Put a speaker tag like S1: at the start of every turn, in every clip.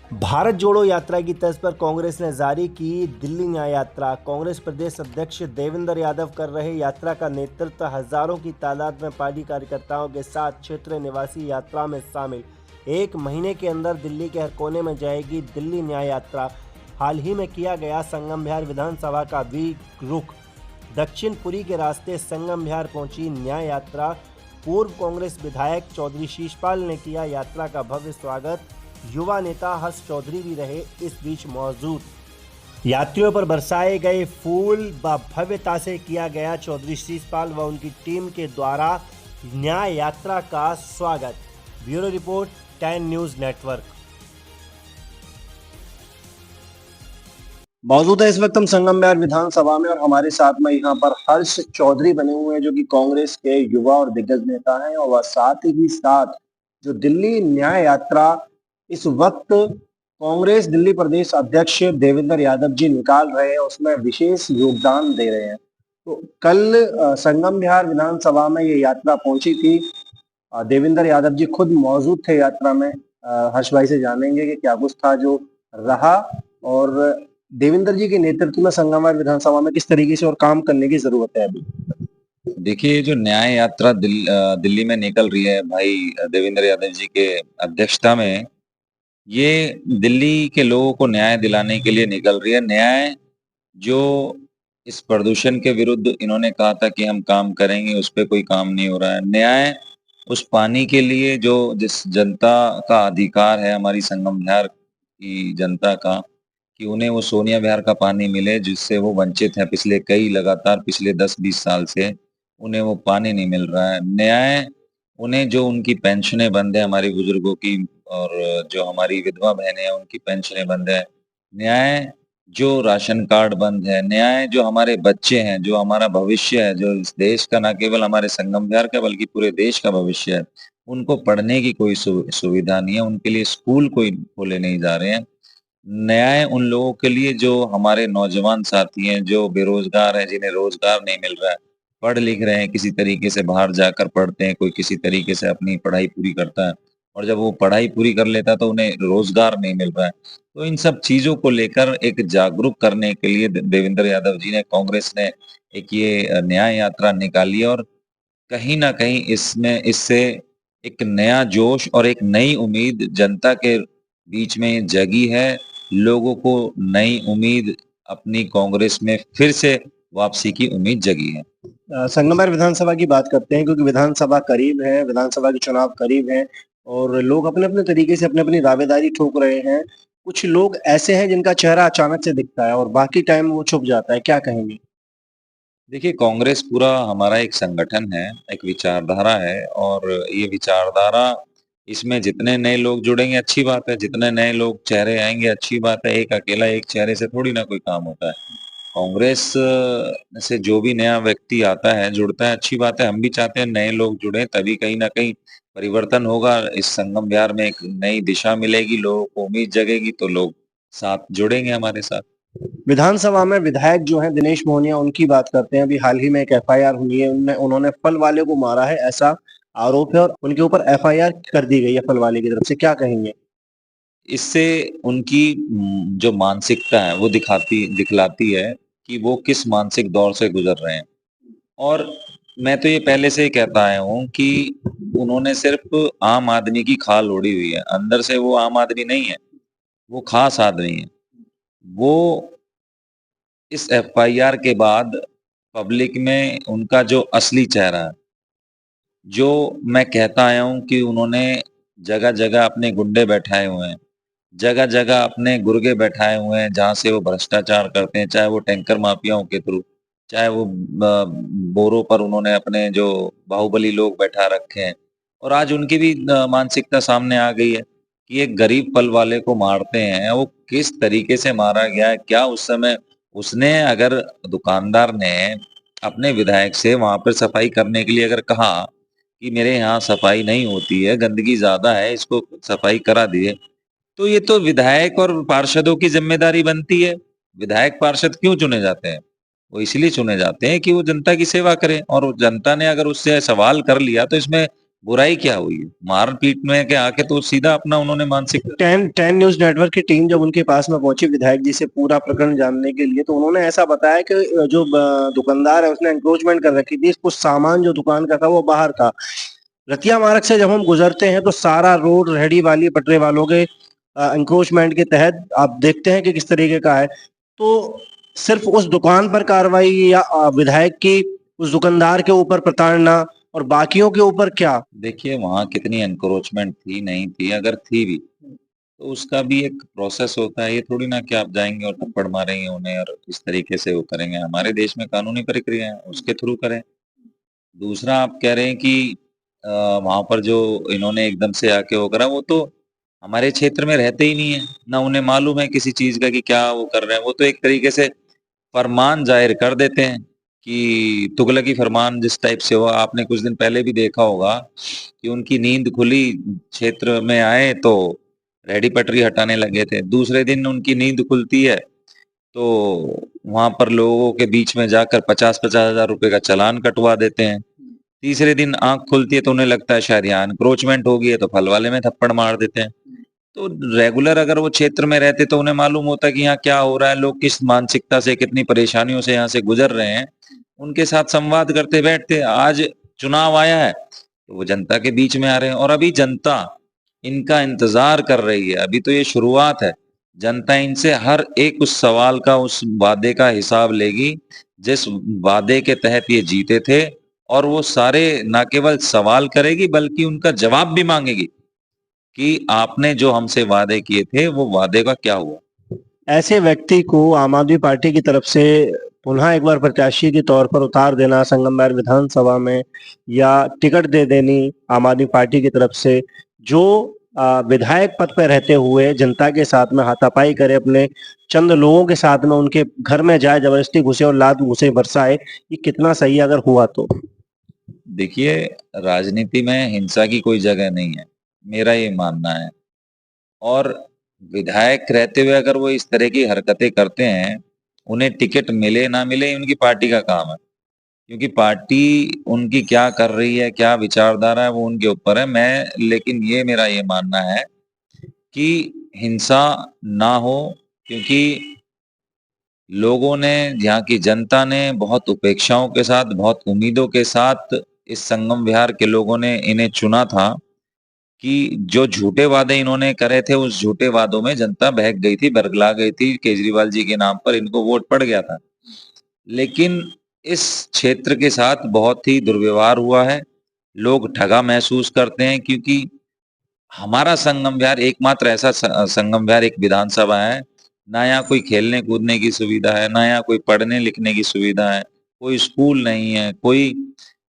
S1: भारत जोड़ो यात्रा की तर्ज पर कांग्रेस ने जारी की दिल्ली न्याय यात्रा। कांग्रेस प्रदेश अध्यक्ष देवेंद्र यादव कर रहे यात्रा का नेतृत्व। हजारों की तादाद में पार्टी कार्यकर्ताओं के साथ क्षेत्रीय निवासी यात्रा में शामिल। एक महीने के अंदर दिल्ली के हर कोने में जाएगी दिल्ली न्याय यात्रा। हाल ही में किया गया संगम विहार विधानसभा का भी रुख। दक्षिण पुरी के रास्ते संगम विहार पहुंची न्याय यात्रा। पूर्व कांग्रेस विधायक चौधरी शीशपाल ने किया यात्रा का भव्य स्वागत। युवा नेता हर्ष चौधरी भी रहे इस बीच मौजूद। यात्रियों पर बरसाए गए फूल व भव्यता से किया गया चौधरी शीशपाल व उनकी टीम के द्वारा न्याय यात्रा का स्वागत। Bureau report 10 news network. मौजूद है इस वक्त हम संगम विहार विधानसभा में और हमारे साथ में यहाँ पर हर्ष चौधरी बने हुए हैं जो कि कांग्रेस के युवा और दिग्गज नेता हैं, और वह साथ ही साथ जो दिल्ली न्याय यात्रा इस वक्त कांग्रेस दिल्ली प्रदेश अध्यक्ष देवेंद्र यादव जी निकाल रहे हैं उसमें विशेष योगदान दे रहे हैं। तो कल संगम विहार विधानसभा में ये यात्रा पहुंची थी। देवेंद्र यादव जी खुद मौजूद थे यात्रा में। हर्ष भाई से जानेंगे कि क्या कुछ था जो रहा, और देवेंद्र जी के नेतृत्व में संगम विहार विधानसभा में किस तरीके से और काम करने की जरूरत है अभी।
S2: देखिए, जो न्याय यात्रा दिल्ली में निकल रही है भाई देवेंद्र यादव जी के अध्यक्षता में, ये दिल्ली के लोगों को न्याय दिलाने के लिए निकल रही है। न्याय जो इस प्रदूषण के विरुद्ध इन्होंने कहा था कि हम काम करेंगे, उस पे कोई काम नहीं हो रहा है। न्याय उस पानी के लिए जो जिस जनता का अधिकार है, हमारी संगम विहार की जनता का, कि उन्हें वो सोनिया विहार का पानी मिले जिससे वो वंचित है। लगातार पिछले 10-20 साल से उन्हें वो पानी नहीं मिल रहा है। न्याय उन्हें जो उनकी पेंशनें बंद है हमारे बुजुर्गों की, और जो हमारी विधवा बहनें हैं उनकी पेंशनें बंद है। न्याय जो राशन कार्ड बंद है। न्याय जो हमारे बच्चे हैं, जो हमारा भविष्य है, जो इस देश का, ना केवल हमारे संगम विहार का बल्कि पूरे देश का भविष्य है, उनको पढ़ने की कोई सुविधा नहीं है। उनके लिए स्कूल कोई खोले नहीं जा रहे हैं। न्याय उन लोगों के लिए जो हमारे नौजवान साथी हैं, जो बेरोजगार हैं, जिन्हें रोजगार नहीं मिल रहा है, पढ़ लिख रहे हैं, किसी तरीके से बाहर जाकर पढ़ते हैं, कोई किसी तरीके से अपनी पढ़ाई पूरी करता है, और जब वो पढ़ाई पूरी कर लेता है तो उन्हें रोजगार नहीं मिल रहा है। तो इन सब चीजों को लेकर एक जागरूक करने के लिए देवेंद्र यादव जी ने, कांग्रेस ने एक ये न्याय यात्रा निकाली, और कहीं न कहीं इसमें इससे एक नया जोश और एक नई उम्मीद जनता के बीच में जगी है। लोगों को नई उम्मीद अपनी कांग्रेस में फिर से वापसी की उम्मीद जगी है।
S1: संगम विहार विधानसभा की बात करते हैं क्योंकि विधानसभा करीब है, विधानसभा के चुनाव करीब हैं और लोग अपने अपने तरीके से अपनी अपनी दावेदारी ठोक रहे हैं। कुछ लोग ऐसे हैं जिनका चेहरा अचानक से दिखता है और बाकी टाइम वो छुप जाता है, क्या कहेंगे।
S2: देखिए, कांग्रेस पूरा हमारा एक संगठन है, एक विचारधारा है, और ये विचारधारा, इसमें जितने नए लोग जुड़ेंगे अच्छी बात है, जितने नए लोग चेहरे आएँगे अच्छी बात है। एक अकेला एक चेहरे से थोड़ी ना कोई काम होता है। कांग्रेस से जो भी नया व्यक्ति आता है, जुड़ता है, अच्छी बात है। हम भी चाहते हैं नए लोग जुड़ें, तभी कहीं न कहीं परिवर्तन होगा। इस संगम विहार में एक नई दिशा मिलेगी, लोगों को उम्मीद जगेगी, तो लोग साथ जुड़ेंगे हमारे साथ।
S1: विधानसभा में विधायक जो हैं दिनेश मोहनिया, उनकी बात करते हैं। अभी हाल ही में एक एफआईआर हुई है, उनमें उन्होंने फल वाले को मारा है ऐसा आरोप है और उनके ऊपर एफआईआर कर दी गई है फल वाले की तरफ से, क्या कहेंगे।
S2: इससे उनकी जो मानसिकता है वो दिखलाती है कि वो किस मानसिक दौर से गुजर रहे हैं। और मैं तो ये पहले से ही कहता आया हूँ कि उन्होंने सिर्फ आम आदमी की खाल ओढ़ी हुई है, अंदर से वो आम आदमी नहीं है, वो खास आदमी है। वो इस एफआईआर के बाद पब्लिक में उनका जो असली चेहरा है, जो मैं कहता आया हूँ कि उन्होंने जगह-जगह अपने गुंडे बैठाए हुए हैं, जगह-जगह अपने गुर्गे बैठाए हुए हैं, जहाँ से वो भ्रष्टाचार करते हैं, चाहे वो टैंकर माफियाओं के थ्रू, चाहे वो बोरों पर उन्होंने अपने जो बाहुबली लोग बैठा रखे हैं। और आज उनकी भी मानसिकता सामने आ गई है कि एक गरीब फल वाले को मारते हैं, वो किस तरीके से मारा गया है, क्या उस समय उसने, अगर दुकानदार ने अपने विधायक से वहाँ पर सफाई करने के लिए अगर कहा कि मेरे यहाँ सफाई नहीं होती है, गंदगी ज़्यादा है, इसको सफाई करा दिए, तो ये तो विधायक और पार्षदों की ज़िम्मेदारी बनती है। विधायक पार्षद क्यों चुने जाते हैं? वो इसलिए चुने जाते हैं कि वो जनता की सेवा करें, और जनता ने अगर उससे सवाल कर लिया तो इसमें बुराई क्या हुई है? मारपीट में के आके तो सीधा अपना उन्होंने मानसिक
S1: 10 न्यूज नेटवर्क की टीम जब उनके पास में पहुंची विधायक जी से पूरा प्रकरण जानने के लिए, तो उन्होंने ऐसा बताया कि जो दुकानदार है उसने एंक्रोचमेंट कर रखी थी, कुछ सामान जो दुकान का था वो बाहर था। रतिया मार्ग से जब हम गुजरते हैं तो सारा रोड रेहड़ी वाली पटरी वालों के एंक्रोचमेंट के तहत आप देखते हैं कि किस तरीके का है। तो सिर्फ उस दुकान पर कार्रवाई या विधायक की उस दुकानदार के ऊपर प्रताड़ना और बाकियों के ऊपर क्या?
S2: देखिए वहां कितनी एनक्रोचमेंट थी नहीं थी, अगर थी भी तो उसका भी एक प्रोसेस होता है। ये थोड़ी ना कि आप जाएंगे और थप्पड़ मारेंगे उन्हें और इस तरीके से वो करेंगे। हमारे देश में कानूनी प्रक्रिया है, उसके थ्रू करें। दूसरा आप कह रहे हैं कि वहां पर जो इन्होंने एकदम से आके वो करा, वो तो हमारे क्षेत्र में रहते ही नहीं है, ना उन्हें मालूम है किसी चीज का कि क्या वो कर रहे हैं। वो तो एक तरीके से फरमान जाहिर कर देते हैं कि तुगलकी फरमान जिस टाइप से हुआ। आपने कुछ दिन पहले भी देखा होगा कि उनकी नींद खुली, क्षेत्र में आए तो रेहड़ी पटरी हटाने लगे थे। दूसरे दिन उनकी नींद खुलती है तो वहां पर लोगों के बीच में जाकर 50-50 हजार रुपए का चालान कटवा देते हैं। तीसरे दिन आंख खुलती है तो उन्हें लगता है शायद यहाँ एनक्रोचमेंट हो गई है, तो फल वाले में थप्पड़ मार देते हैं। तो रेगुलर अगर वो क्षेत्र में रहते तो उन्हें मालूम होता कि यहाँ क्या हो रहा है, लोग किस मानसिकता से कितनी परेशानियों से यहाँ से गुजर रहे हैं, उनके साथ संवाद करते बैठते। आज चुनाव आया है तो वो जनता के बीच में आ रहे हैं और अभी जनता इनका इंतजार कर रही है। अभी तो ये शुरुआत है। जनता इनसे हर एक उस सवाल का, उस वादे का हिसाब लेगी जिस वादे के तहत ये जीते थे, और वो सारे ना केवल सवाल करेगी बल्कि उनका जवाब भी मांगेगी कि आपने जो हमसे वादे किए थे वो वादे का क्या हुआ।
S1: ऐसे व्यक्ति को आम आदमी पार्टी की तरफ से पुनः एक बार प्रत्याशी के तौर पर उतार देना संगमनेर विधानसभा में, या टिकट दे देनी आम आदमी पार्टी की तरफ से, जो विधायक पद पर रहते हुए जनता के साथ में हाथापाई करे, अपने चंद लोगों के साथ में उनके घर में जाए, जबरदस्ती घुसे और लात घुसे बरसाए, ये कितना सही अगर हुआ तो?
S2: देखिए, राजनीति में हिंसा की कोई जगह नहीं है, मेरा ये मानना है। और विधायक रहते हुए अगर वो इस तरह की हरकतें करते हैं, उन्हें टिकट मिले ना मिले ये उनकी पार्टी का काम है। क्योंकि पार्टी उनकी क्या कर रही है, क्या विचारधारा है, वो उनके ऊपर है। मैं लेकिन ये मेरा ये मानना है कि हिंसा ना हो, क्योंकि लोगों ने, यहाँ की जनता ने बहुत उपेक्षाओं के साथ, बहुत उम्मीदों के साथ इस संगम विहार के लोगों ने इन्हें चुना था कि जो झूठे वादे इन्होंने करे थे उस झूठे वादों में जनता बहक गई थी, बरगला गई थी। केजरीवाल जी के नाम पर इनको वोट पड़ गया था। लेकिन इस क्षेत्र के साथ बहुत ही दुर्व्यवहार हुआ है। लोग ठगा महसूस करते हैं क्योंकि हमारा संगम विहार एकमात्र ऐसा संगम विहार, एक विधानसभा है, ना यहाँ कोई खेलने कूदने की सुविधा है, ना यहाँ कोई पढ़ने लिखने की सुविधा है, कोई स्कूल नहीं है, कोई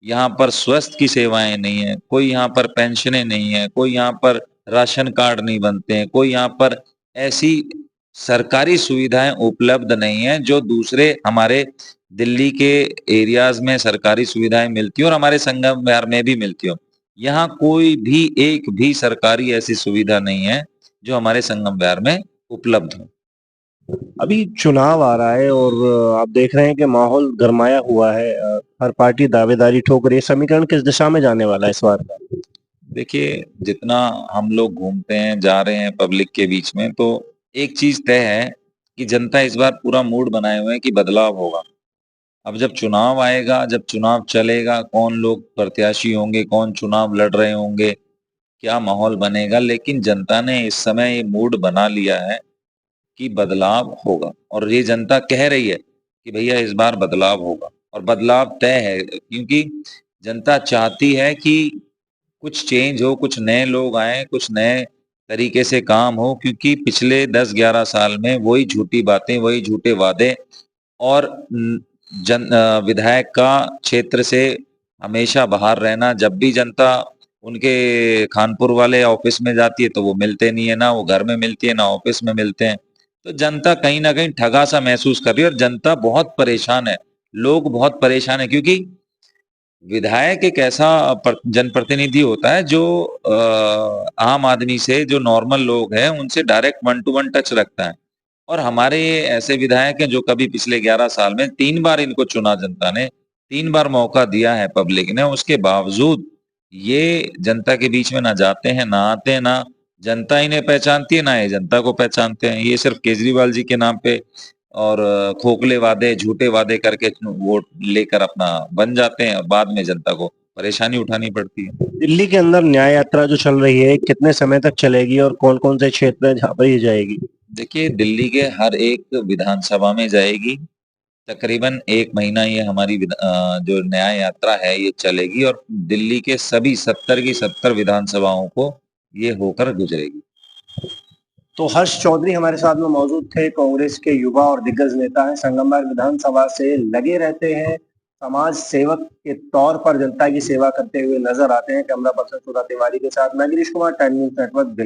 S2: यहाँ पर स्वास्थ्य की सेवाएं नहीं है, कोई यहाँ पर पेंशनें नहीं है, कोई यहाँ पर राशन कार्ड नहीं बनते हैं, कोई यहाँ पर ऐसी सरकारी सुविधाएं उपलब्ध नहीं है जो दूसरे हमारे दिल्ली के एरियाज में सरकारी सुविधाएं मिलती हो और हमारे संगम विहार में भी मिलती हो। यहाँ कोई भी एक भी सरकारी ऐसी सुविधा नहीं है जो हमारे संगम विहार में उपलब्ध हो।
S1: अभी चुनाव आ रहा है और आप देख रहे हैं कि माहौल गरमाया हुआ है, हर पार्टी दावेदारी ठोक रही है। समीकरण किस दिशा में जाने वाला है इस बार का?
S2: देखिए, जितना हम लोग घूमते हैं, जा रहे हैं पब्लिक के बीच में, तो एक चीज तय है कि जनता इस बार पूरा मूड बनाए हुए है कि बदलाव होगा। अब जब चुनाव आएगा, जब चुनाव चलेगा, कौन लोग प्रत्याशी होंगे, कौन चुनाव लड़ रहे होंगे, क्या माहौल बनेगा, लेकिन जनता ने इस समय ये मूड बना लिया है कि बदलाव होगा। और ये जनता कह रही है कि भैया इस बार बदलाव होगा, और बदलाव तय है क्योंकि जनता चाहती है कि कुछ चेंज हो, कुछ नए लोग आए, कुछ नए तरीके से काम हो। क्योंकि पिछले 10-11 साल में वही झूठी बातें, वही झूठे वादे, और विधायक का क्षेत्र से हमेशा बाहर रहना। जब भी जनता उनके खानपुर वाले ऑफिस में जाती है तो वो मिलते नहीं है, ना वो घर में मिलती है, ना ऑफिस में मिलते हैं। तो जनता कहीं ना कहीं ठगा सा महसूस कर रही है और जनता बहुत परेशान है। लोग बहुत परेशान है क्योंकि विधायक एक ऐसा जनप्रतिनिधि होता है जो आम आदमी से, जो नॉर्मल लोग हैं उनसे direct one two one touch रखता है। और हमारे ये ऐसे विधायक हैं जो कभी पिछले 11 साल में 3 बार इनको चुना जनता ने, 3 बार मौका दिया है पब्लिक ने, उसके बावजूद ये जनता के बीच में ना जाते हैं, ना आते हैं, ना जनता इन्हें पहचानती है, ना ये जनता को पहचानते हैं। ये सिर्फ केजरीवाल जी के नाम पे और खोखले वादे, झूठे वादे करके वोट लेकर अपना बन जाते हैं और बाद में जनता को परेशानी उठानी पड़ती है।
S1: दिल्ली के अंदर न्याय यात्रा जो चल रही है कितने समय तक चलेगी और कौन-कौन से क्षेत्र हैं जहाँ पर ये जाएगी?
S2: देखिए, दिल्ली के हर एक विधानसभा में जाएगी। तकरीबन 1 महीना ये हमारी जो न्याय यात्रा है ये चलेगी और दिल्ली के सभी 70 की 70 विधानसभाओं को ये होकर गुजरेगी।
S1: तो हर्ष चौधरी हमारे साथ में मौजूद थे, कांग्रेस के युवा और दिग्गज नेता हैं, संगमरमर विधानसभा से लगे रहते हैं, समाज सेवक के तौर पर जनता की सेवा करते हुए नजर आते हैं। कैमरा पर्सन सुधा तिवारी के साथ मैं Girish Kumar, time news network Delhi.